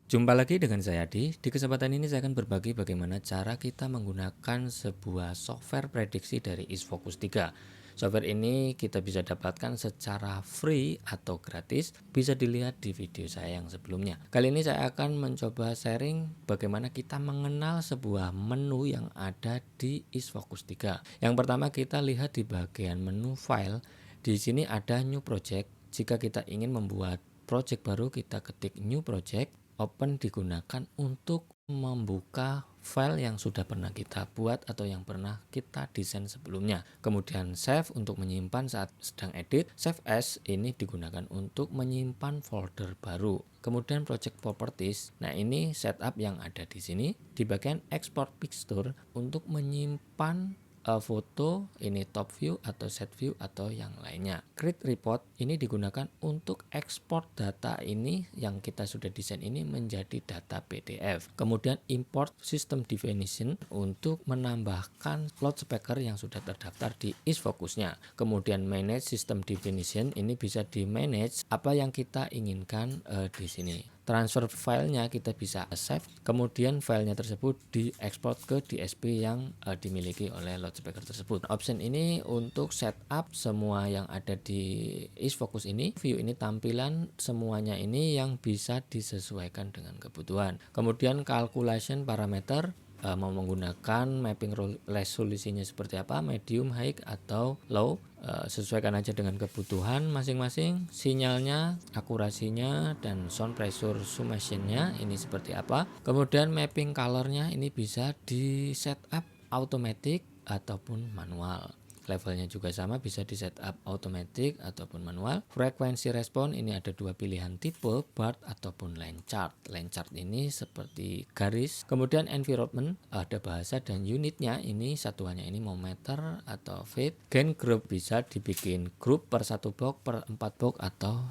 Jumpa lagi dengan saya Adi. Di kesempatan ini saya akan berbagi bagaimana cara kita menggunakan sebuah software prediksi dari IsFocus 3. Software ini kita bisa dapatkan secara free atau gratis, bisa dilihat di video saya yang sebelumnya. Kali ini saya akan mencoba sharing bagaimana kita mengenal sebuah menu yang ada di IsFocus 3. Yang pertama kita lihat di bagian menu file. Di sini ada new project. Jika kita ingin membuat project baru, kita ketik new project. Open digunakan untuk membuka file yang sudah pernah kita buat atau yang pernah kita desain sebelumnya. Kemudian save untuk menyimpan saat sedang edit. Save as ini digunakan untuk menyimpan folder baru. Kemudian project properties. Nah, ini setup yang ada di sini. Di bagian export picture untuk menyimpan foto, ini top view atau set view atau yang lainnya. Create report ini digunakan untuk ekspor data ini yang kita sudah desain ini menjadi data PDF. Kemudian import system definition untuk menambahkan loudspeaker yang sudah terdaftar di IsFocus-nya. Kemudian manage system definition ini bisa di manage apa yang kita inginkan di sini. Transfer filenya kita bisa save, kemudian filenya tersebut diekspor ke DSP yang dimiliki oleh loudspeaker tersebut. Option ini untuk setup semua yang ada di IsFocus ini. View ini tampilan semuanya ini yang bisa disesuaikan dengan kebutuhan. Kemudian calculation parameter, mau menggunakan mapping resolusinya seperti apa, medium, high atau low, sesuaikan aja dengan kebutuhan masing-masing. Sinyalnya, akurasinya, dan sound pressure summation-nya ini seperti apa. Kemudian mapping color-nya ini bisa di setup automatic ataupun manual. Levelnya juga sama, bisa di setup automatic ataupun manual. Frekuensi respon ini ada dua pilihan tipe, bar ataupun line chart. Line chart ini seperti garis. Kemudian environment, ada bahasa dan unitnya, ini satuannya ini mau meter atau feet. Gain group bisa dibikin grup per 1 box, per 4 box atau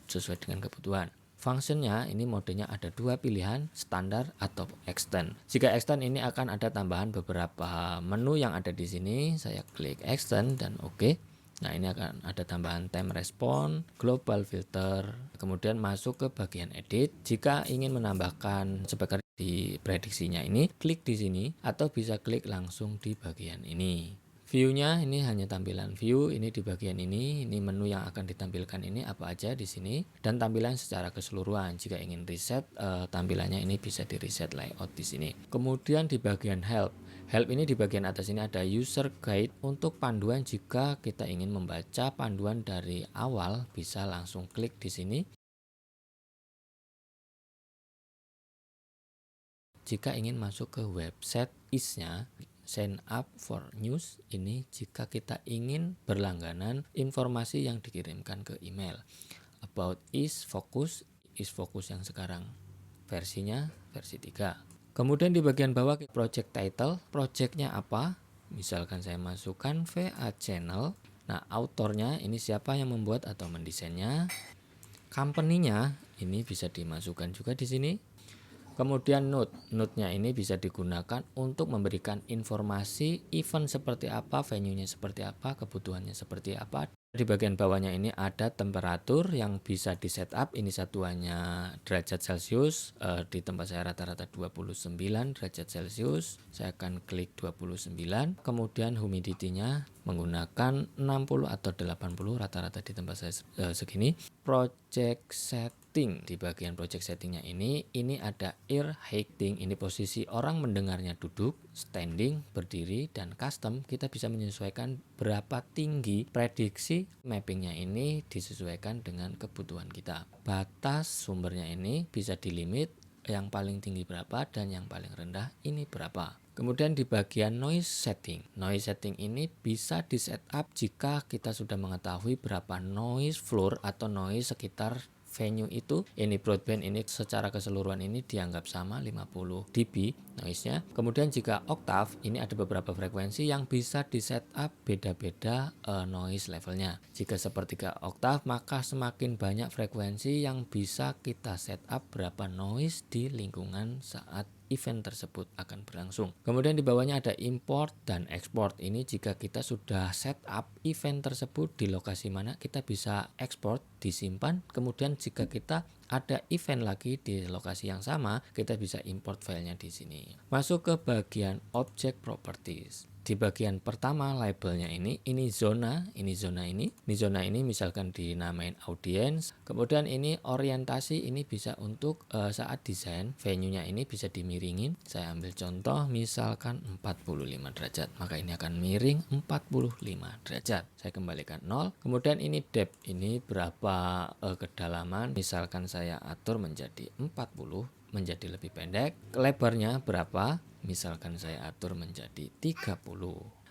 sesuai dengan kebutuhan. Functionnya ini modenya ada dua pilihan, standar atau extend. Jika extend ini akan ada tambahan beberapa menu yang ada di sini. Saya klik extend dan oke. Nah, ini akan ada tambahan time response, global filter, kemudian masuk ke bagian edit. Jika ingin menambahkan speaker di prediksinya ini, klik di sini atau bisa klik langsung di bagian ini. View-nya ini hanya tampilan view, ini di bagian ini menu yang akan ditampilkan ini apa aja di sini, dan tampilan secara keseluruhan. Jika ingin reset tampilannya ini bisa di reset layout di sini. Kemudian di bagian help ini di bagian atas ini ada user guide untuk panduan. Jika kita ingin membaca panduan dari awal, bisa langsung klik di sini. Jika ingin masuk ke website IS-nya, sign up for news, ini jika kita ingin berlangganan informasi yang dikirimkan ke email. About IsFocus yang sekarang versinya versi 3. Kemudian di bagian bawah project title, projectnya apa? Misalkan saya masukkan VA channel. Nah, autornya ini siapa yang membuat atau mendesainnya. Company-nya ini bisa dimasukkan juga di sini. Kemudian note-nya ini bisa digunakan untuk memberikan informasi event seperti apa, venue-nya seperti apa, kebutuhannya seperti apa. Di bagian bawahnya ini ada temperatur yang bisa di setup, ini satuannya derajat Celcius, di tempat saya rata-rata 29 derajat Celcius. Saya akan klik 29, kemudian humidity-nya menggunakan 60 atau 80, rata-rata di tempat saya segini. Project setting, di bagian project settingnya ini ada ear heighting, ini posisi orang mendengarnya duduk, standing, berdiri, dan custom. Kita bisa menyesuaikan berapa tinggi prediksi mappingnya ini disesuaikan dengan kebutuhan kita. Batas sumbernya ini bisa di limit, yang paling tinggi berapa dan yang paling rendah ini berapa. Kemudian di bagian noise setting ini bisa di setup jika kita sudah mengetahui berapa noise floor atau noise sekitar venue itu. Ini broadband ini secara keseluruhan ini dianggap sama 50 dB noise-nya. Kemudian jika octave ini ada beberapa frekuensi yang bisa di setup beda-beda noise levelnya. Jika sepertiga octave maka semakin banyak frekuensi yang bisa kita setup berapa noise di lingkungan saat event tersebut akan berlangsung. Kemudian di bawahnya ada import dan export. Ini jika kita sudah setup event tersebut di lokasi mana, kita bisa export, disimpan. Kemudian jika kita ada event lagi di lokasi yang sama, kita bisa import filenya di sini. Masuk ke bagian object properties. Di bagian pertama labelnya ini zona, ini zona ini misalkan dinamain audience. Kemudian ini orientasi, ini bisa untuk saat desain venue-nya ini bisa dimiringin. Saya ambil contoh misalkan 45 derajat, maka ini akan miring 45 derajat. Saya kembalikan 0. Kemudian ini depth, ini berapa kedalaman, misalkan saya atur menjadi 40, menjadi lebih pendek. Lebarnya berapa? Misalkan saya atur menjadi 30.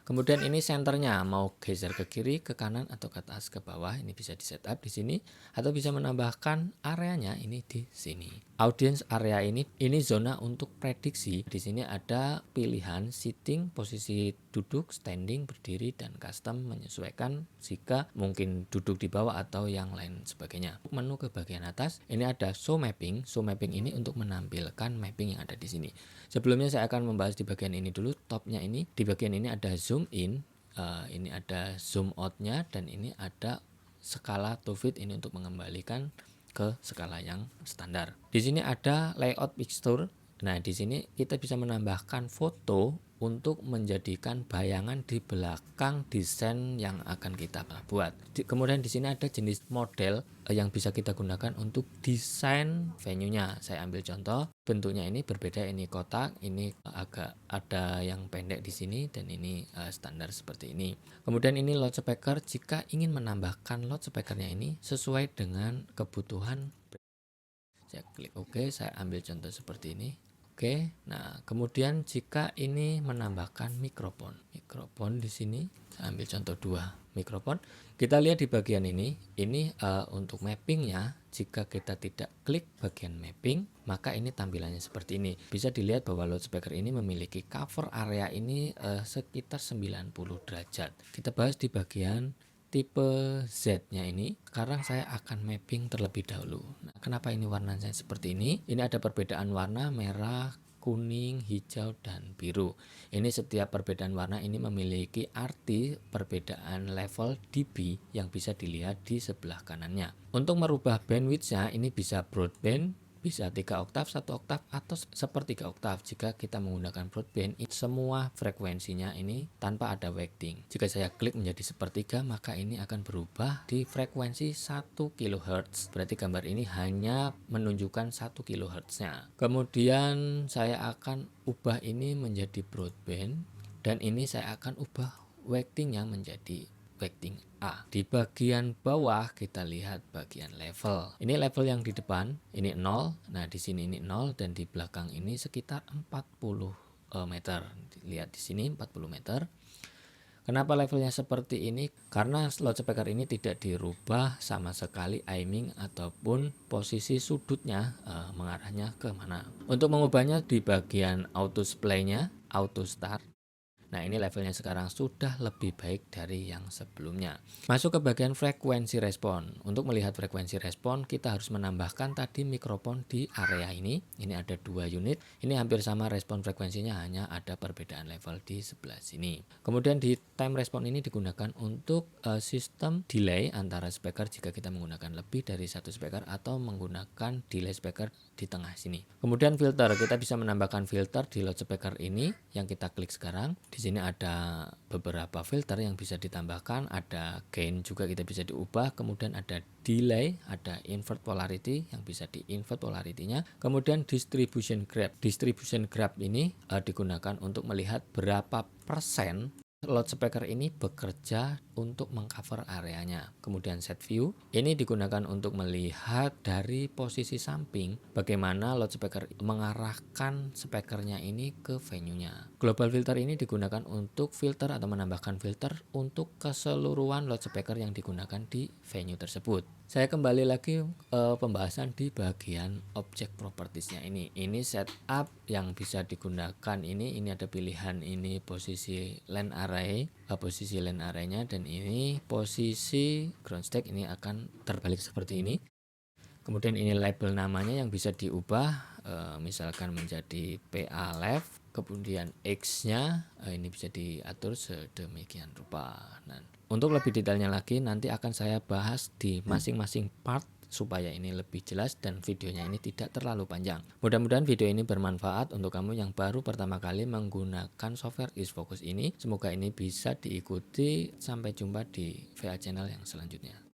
Kemudian ini senternya mau geser ke kiri, ke kanan atau ke atas, ke bawah, ini bisa di setup di sini atau bisa menambahkan areanya ini di sini. Audience area ini zona untuk prediksi. Di sini ada pilihan sitting, posisi duduk, standing, berdiri dan custom menyesuaikan jika mungkin duduk di bawah atau yang lain sebagainya. Menu ke bagian atas, ini ada show mapping. Show mapping ini untuk menampilkan mapping yang ada di sini. Sebelumnya saya akan membahas di bagian ini dulu, topnya ini. Di bagian ini ada zoom in, ini ada zoom outnya, dan ini ada skala to fit, ini untuk mengembalikan ke skala yang standar. Di sini ada layout picture. Nah, di sini kita bisa menambahkan foto untuk menjadikan bayangan di belakang desain yang akan kita buat. Kemudian di sini ada jenis model yang bisa kita gunakan untuk desain venue-nya. Saya ambil contoh, bentuknya ini berbeda, ini kotak, ini agak ada yang pendek di sini, dan ini standar seperti ini. Kemudian ini loudspeaker, jika ingin menambahkan loudspeakernya ini sesuai dengan kebutuhan. Saya klik OK, saya ambil contoh seperti ini. Oke, nah kemudian jika ini menambahkan mikrofon di sini, saya ambil contoh 2 mikrofon. Kita lihat di bagian ini untuk mappingnya. Jika kita tidak klik bagian mapping, maka ini tampilannya seperti ini. Bisa dilihat bahwa loudspeaker ini memiliki cover area ini sekitar 90 derajat. Kita bahas di bagian tipe Z-nya ini. Sekarang saya akan mapping terlebih dahulu. Nah, kenapa ini warnanya seperti ini? Ini ada perbedaan warna merah, kuning, hijau, dan biru. Ini setiap perbedaan warna ini memiliki arti perbedaan level dB yang bisa dilihat di sebelah kanannya. Untuk merubah bandwidth-nya ini bisa broadband, bisa 3 oktav, 1 oktav, atau sepertiga oktav. Jika kita menggunakan broadband, semua frekuensinya ini tanpa ada weighting. Jika saya klik menjadi sepertiga, maka ini akan berubah di frekuensi 1 kHz. Berarti gambar ini hanya menunjukkan 1 kHz-nya. Kemudian saya akan ubah ini menjadi broadband, dan ini saya akan ubah weightingnya menjadi weighting A. Di bagian bawah kita lihat bagian level. Ini level yang di depan, ini 0. Nah, di sini ini 0 dan di belakang ini sekitar 40 meter. Lihat di sini 40 meter. Kenapa levelnya seperti ini? Karena loudspeaker ini tidak dirubah sama sekali aiming ataupun posisi sudutnya mengarahnya ke mana. Untuk mengubahnya di bagian auto display-nya, auto start. Nah, ini levelnya sekarang sudah lebih baik dari yang sebelumnya. Masuk ke bagian frekuensi respon. Untuk melihat frekuensi respon, kita harus menambahkan tadi mikrofon di area ini. Ini ada 2 unit. Ini hampir sama respon frekuensinya, hanya ada perbedaan level di sebelah sini. Kemudian di time respon ini digunakan untuk sistem delay antara speaker jika kita menggunakan lebih dari 1 speaker atau menggunakan delay speaker di tengah sini. Kemudian filter, kita bisa menambahkan filter di loudspeaker ini yang kita klik sekarang. Di sini ada beberapa filter yang bisa ditambahkan, ada gain juga kita bisa diubah, kemudian ada delay, ada invert polarity yang bisa di-invert polarity-nya. Kemudian distribution grab. Distribution grab ini digunakan untuk melihat berapa persen loudspeaker ini bekerja untuk mengcover areanya. Kemudian set view, ini digunakan untuk melihat dari posisi samping bagaimana loudspeaker mengarahkan speakernya ini ke venue-nya. Global filter ini digunakan untuk filter atau menambahkan filter untuk keseluruhan loudspeaker yang digunakan di venue tersebut. Saya kembali lagi pembahasan di bagian object properties-nya ini. Ini setup yang bisa digunakan ini ada pilihan ini posisi LAN array, posisi LAN array-nya, dan ini posisi ground stack ini akan terbalik seperti ini. Kemudian ini label namanya yang bisa diubah, misalkan menjadi PA left, kemudian X-nya ini bisa diatur sedemikian rupa. Nah, untuk lebih detailnya lagi nanti akan saya bahas di masing-masing part supaya ini lebih jelas dan videonya ini tidak terlalu panjang. Mudah-mudahan video ini bermanfaat untuk kamu yang baru pertama kali menggunakan software IsFocus ini. Semoga ini bisa diikuti. Sampai jumpa di VA channel yang selanjutnya.